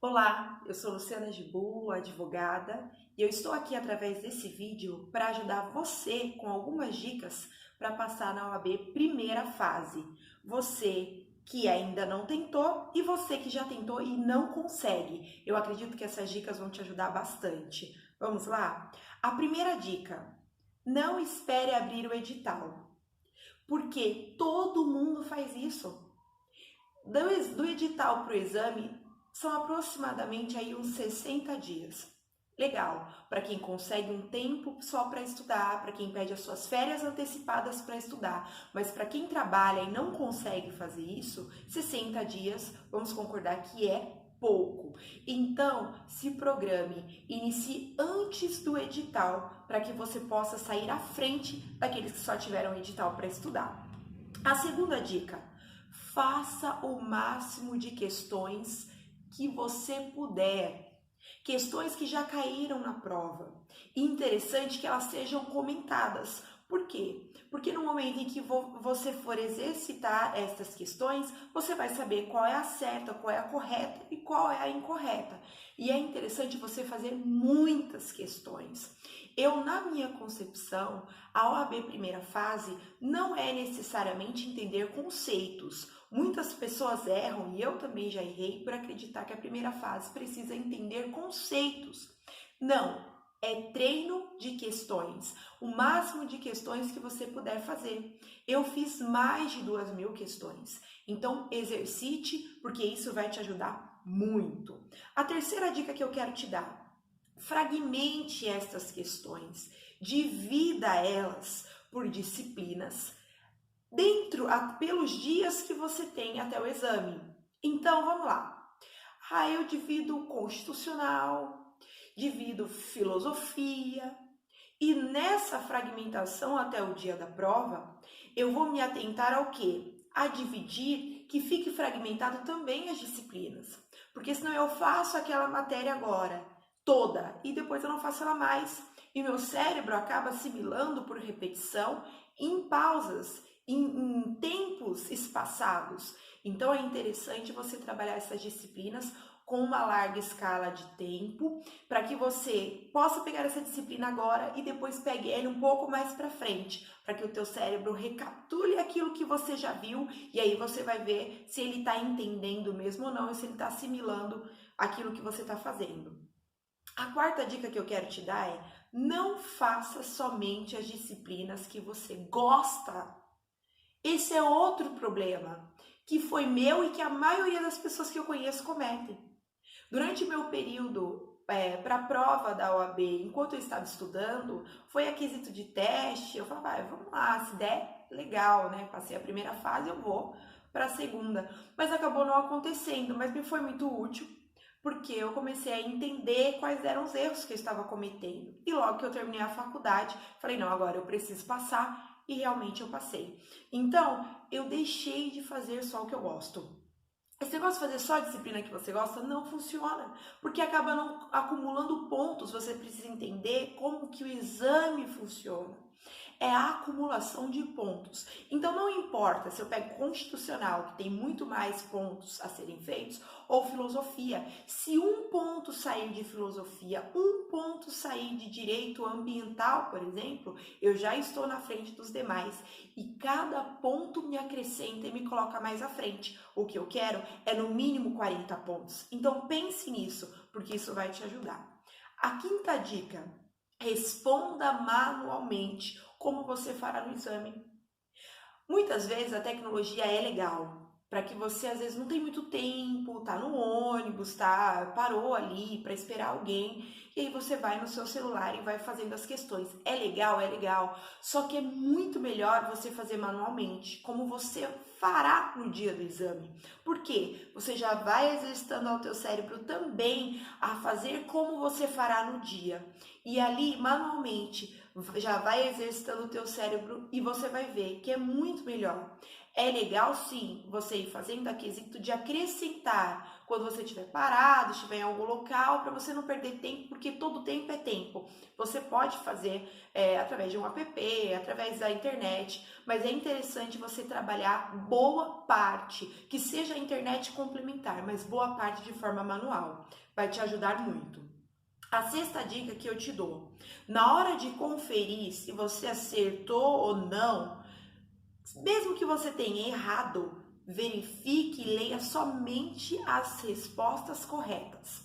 Olá, eu sou Luciana Gibu, advogada, e eu estou aqui através desse vídeo para ajudar você com algumas dicas para passar na OAB primeira fase. Você que ainda não tentou e você que já tentou e não consegue. Eu acredito que essas dicas vão te ajudar bastante. Vamos lá? A primeira dica: não espere abrir o edital, porque todo mundo faz isso. Do edital para o exame, são aproximadamente aí uns 60 dias. Legal, para quem consegue um tempo só para estudar, para quem pede as suas férias antecipadas para estudar, mas para quem trabalha e não consegue fazer isso, 60 dias, vamos concordar que é pouco. Então, se programe, inicie antes do edital, para que você possa sair à frente daqueles que só tiveram edital para estudar. A segunda dica: faça o máximo de questões que você puder. Questões que já caíram na prova. E interessante que elas sejam comentadas. Por quê? Porque no momento em que você for exercitar essas questões, você vai saber qual é a certa, qual é a correta e qual é a incorreta. E é interessante você fazer muitas questões. Na minha concepção, a OAB primeira fase não é necessariamente entender conceitos. Muitas pessoas erram, e eu também já errei, por acreditar que a primeira fase precisa entender conceitos. Não, é treino de questões, o máximo de questões que você puder fazer. Eu fiz mais de 2.000 questões, então exercite, porque isso vai te ajudar muito. A terceira dica que eu quero te dar: fragmente estas questões, divida elas por disciplinas, pelos dias que você tem até o exame. Então, vamos lá. Eu divido constitucional, divido filosofia, e nessa fragmentação até o dia da prova, eu vou me atentar ao quê? A dividir, que fique fragmentado também as disciplinas. Porque senão eu faço aquela matéria agora, toda, e depois eu não faço ela mais. E meu cérebro acaba assimilando por repetição em pausas, em tempos espaçados. Então é interessante você trabalhar essas disciplinas com uma larga escala de tempo, para que você possa pegar essa disciplina agora e depois pegue ele um pouco mais para frente, para que o teu cérebro recapitule aquilo que você já viu, e aí você vai ver se ele está entendendo mesmo ou não, e se ele está assimilando aquilo que você está fazendo. A quarta dica que eu quero te dar é: não faça somente as disciplinas que você gosta. Esse é outro problema que foi meu e que a maioria das pessoas que eu conheço cometem. Durante o meu período para a prova da OAB, enquanto eu estava estudando, foi aquisito de teste, eu falava, vamos lá, se der, legal, né? Passei a primeira fase, eu vou para a segunda. Mas acabou não acontecendo, mas me foi muito útil, porque eu comecei a entender quais eram os erros que eu estava cometendo. E logo que eu terminei a faculdade, falei, não, agora eu preciso passar, e realmente eu passei. Então, eu deixei de fazer só o que eu gosto. Esse negócio de fazer só a disciplina que você gosta não funciona, porque acaba não acumulando pontos. Você precisa entender como que o exame funciona. É a acumulação de pontos. Então não importa se eu pego constitucional, que tem muito mais pontos a serem feitos, ou filosofia. Se um ponto sair de filosofia, um ponto sair de direito ambiental, por exemplo, eu já estou na frente dos demais. E cada ponto me acrescenta e me coloca mais à frente. O que eu quero é no mínimo 40 pontos. Então pense nisso, porque isso vai te ajudar. A quinta dica: responda manualmente, como você fará no exame. Muitas vezes a tecnologia é legal, para que você às vezes não tem muito tempo, tá no ônibus, parou ali para esperar alguém, e aí você vai no seu celular e vai fazendo as questões. É legal, só que é muito melhor você fazer manualmente, como você fará no dia do exame. Por quê? Você já vai exercitando ao teu cérebro também a fazer como você fará no dia. E ali, manualmente, já vai exercitando o teu cérebro e você vai ver que é muito melhor. é legal sim você ir fazendo a quesito de acrescentar quando você estiver parado, estiver em algum local, para você não perder tempo, porque todo tempo é tempo. Você pode fazer através de um app, através da internet, mas é interessante você trabalhar boa parte, que seja a internet complementar, mas boa parte de forma manual. Vai te ajudar muito. A sexta dica que eu te dou, na hora de conferir se você acertou ou não, mesmo que você tenha errado, verifique e leia somente as respostas corretas.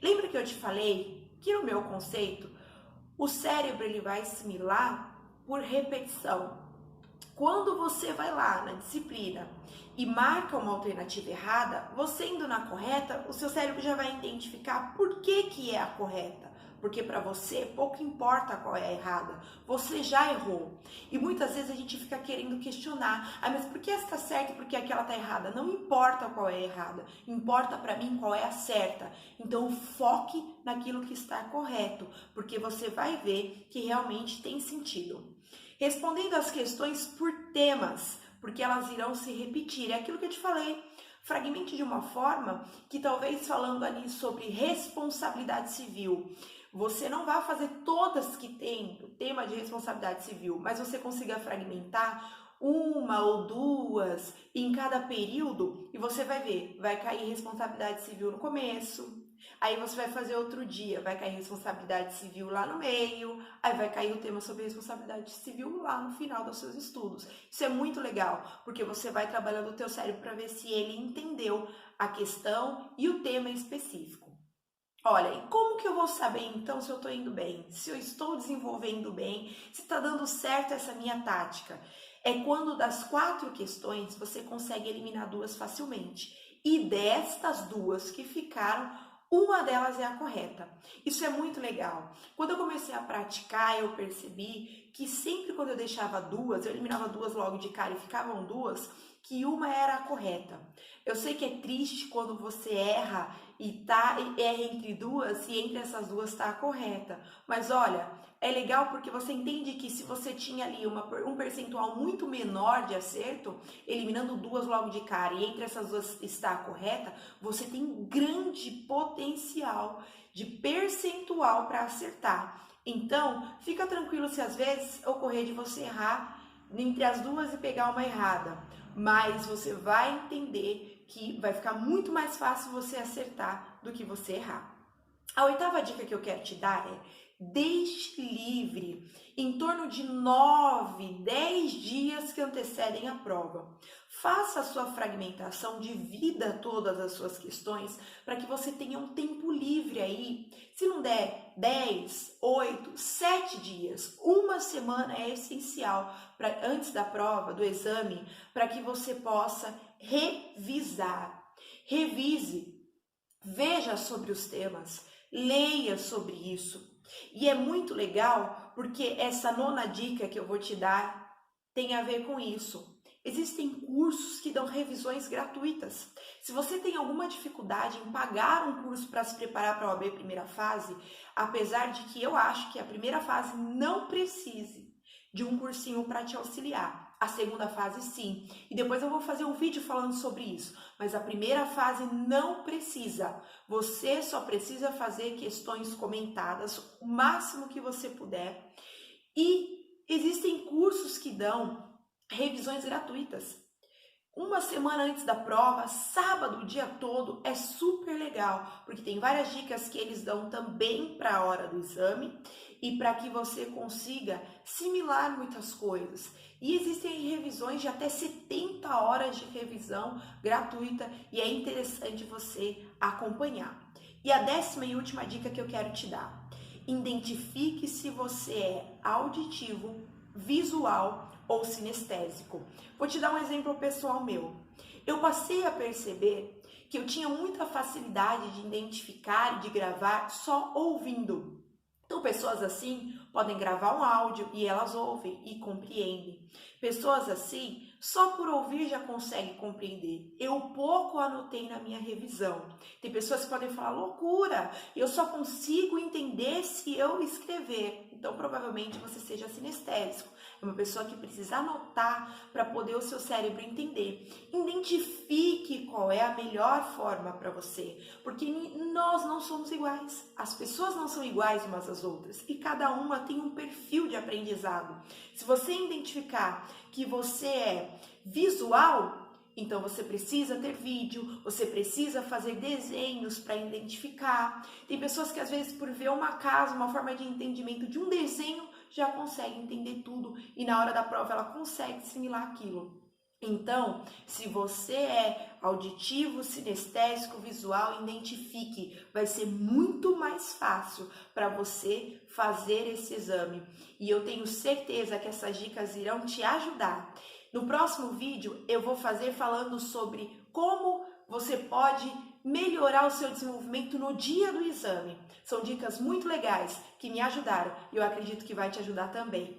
Lembra que eu te falei que no meu conceito, o cérebro ele vai assimilar por repetição. Quando você vai lá na disciplina e marca uma alternativa errada, você indo na correta, o seu cérebro já vai identificar por que é a correta. Porque para você pouco importa qual é a errada, você já errou. E muitas vezes a gente fica querendo questionar, mas por que essa está certa e por que aquela está errada? Não importa qual é a errada, importa para mim qual é a certa. Então foque naquilo que está correto, porque você vai ver que realmente tem sentido. Respondendo as questões por temas, porque elas irão se repetir. É aquilo que eu te falei. Fragmente de uma forma que talvez falando ali sobre responsabilidade civil, você não vai fazer todas que tem o tema de responsabilidade civil, mas você consiga fragmentar uma ou duas em cada período e você vai ver, vai cair responsabilidade civil no começo, aí você vai fazer outro dia, vai cair responsabilidade civil lá no meio, aí vai cair o tema sobre responsabilidade civil lá no final dos seus estudos. Isso é muito legal, porque você vai trabalhando o teu cérebro para ver se ele entendeu a questão e o tema específico. Olha, e como que eu vou saber então se eu estou indo bem, se eu estou desenvolvendo bem, se está dando certo essa minha tática? É quando das 4 questões você consegue eliminar 2 facilmente. E destas 2 que ficaram, uma delas é a correta. Isso é muito legal. Quando eu comecei a praticar, eu percebi que sempre quando eu deixava 2, eu eliminava 2 logo de cara e ficavam 2, que uma era a correta. Eu sei que é triste quando você erra e erra entre 2 e entre essas 2 está a correta. Mas olha, é legal porque você entende que se você tinha ali um percentual muito menor de acerto, eliminando 2 logo de cara e entre essas 2 está a correta, você tem um grande potencial de percentual para acertar. Então, fica tranquilo se às vezes ocorrer de você errar entre as 2 e pegar uma errada, mas você vai entender que vai ficar muito mais fácil você acertar do que você errar. A 8ª dica que eu quero te dar é: deixe livre em torno de 9, 10 dias que antecedem a prova. Faça a sua fragmentação, divida todas as suas questões para que você tenha um tempo livre aí. Se não der 10, 8, 7 dias, uma semana é essencial antes da prova, do exame, para que você possa revisar. Revise, veja sobre os temas, leia sobre isso. E é muito legal porque essa 9ª dica que eu vou te dar tem a ver com isso. Existem cursos que dão revisões gratuitas. Se você tem alguma dificuldade em pagar um curso para se preparar para a OAB primeira fase, apesar de que eu acho que a primeira fase não precise de um cursinho para te auxiliar. A 2ª fase sim. E depois eu vou fazer um vídeo falando sobre isso. Mas a primeira fase não precisa. Você só precisa fazer questões comentadas o máximo que você puder. E existem cursos que dão revisões gratuitas. Uma semana antes da prova, sábado, o dia todo, é super legal, porque tem várias dicas que eles dão também para a hora do exame e para que você consiga assimilar muitas coisas. E existem revisões de até 70 horas de revisão gratuita e é interessante você acompanhar. E a 10ª e última dica que eu quero te dar: identifique se você é auditivo, visual ou sinestésico. Vou te dar um exemplo pessoal meu. Eu passei a perceber que eu tinha muita facilidade de identificar e de gravar só ouvindo. Então, pessoas assim podem gravar um áudio e elas ouvem e compreendem. Pessoas assim, só por ouvir já conseguem compreender. Eu pouco anotei na minha revisão. Tem pessoas que podem falar: loucura, eu só consigo entender se eu escrever. Então, então provavelmente você seja sinestésico. É uma pessoa que precisa anotar para poder o seu cérebro entender. Identifique qual é a melhor forma para você, porque nós não somos iguais. As pessoas não são iguais umas às outras e cada uma tem um perfil de aprendizado. Se você identificar que você é visual, então você precisa ter vídeo, você precisa fazer desenhos para identificar. Tem pessoas que às vezes por ver uma casa, uma forma de entendimento de um desenho, já consegue entender tudo e na hora da prova ela consegue assimilar aquilo. Então, se você é auditivo, sinestésico, visual, identifique, vai ser muito mais fácil para você fazer esse exame. E eu tenho certeza que essas dicas irão te ajudar. No próximo vídeo eu vou fazer falando sobre como você pode melhorar o seu desenvolvimento no dia do exame. São dicas muito legais que me ajudaram e eu acredito que vai te ajudar também.